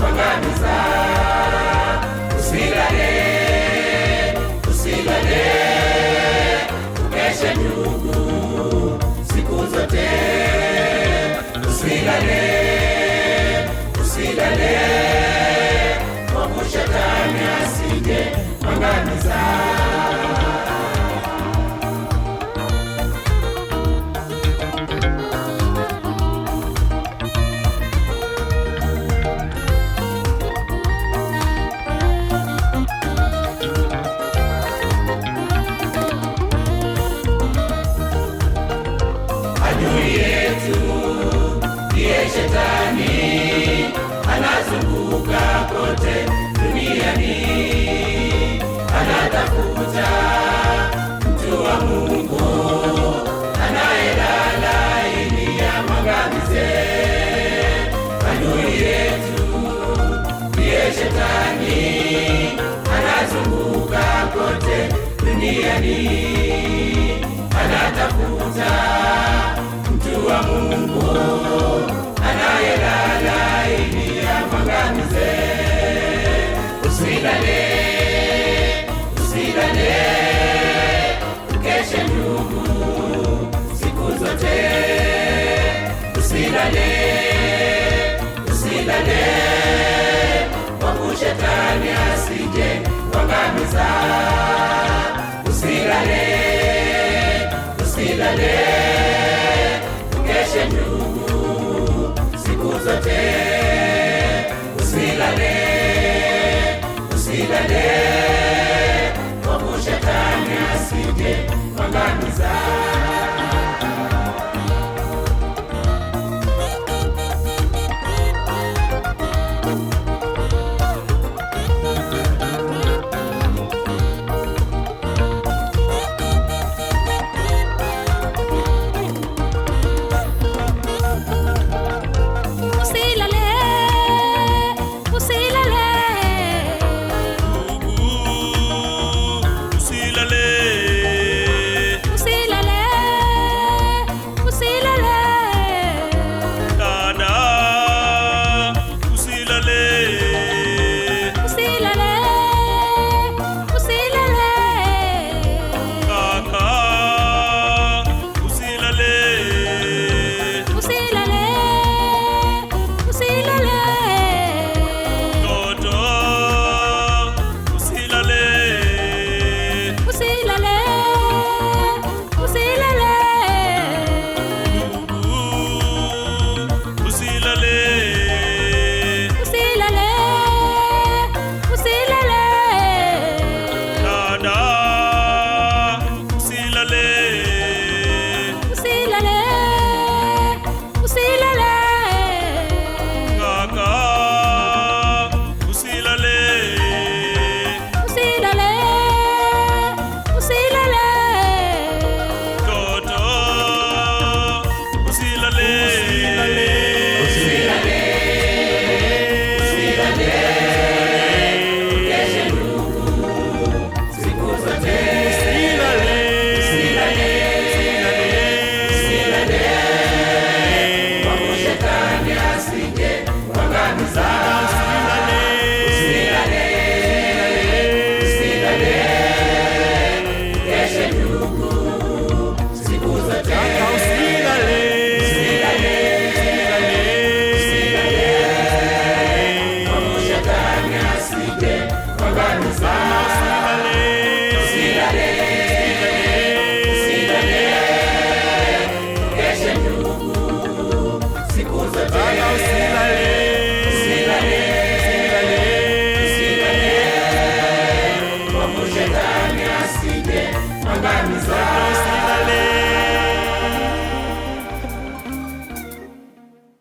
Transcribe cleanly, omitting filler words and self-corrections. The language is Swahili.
kuangamiza. Usilale, usilale, ukeshe ndugu siku zote. Usilale, usilale, kwa shetani asije kuangamiza. Adui yetu ndiye Shetani, anazunguka kote duniani, anatafuta mtu wa Mungu anayelala ili amwangamize. Adui yetu ndiye Shetani, anazunguka kote duniani, anatafuta mtu wa Mungu anayelala ili amwangamize. Usilale, usilale, ukeshe ndugu siku zote. Usilale, usilale, kwa shetani asije kuangamiza. Usilale, usilale, ukeshe ndugu siku zote. Usilale, usilale, kwa shetani asije kuangamiza.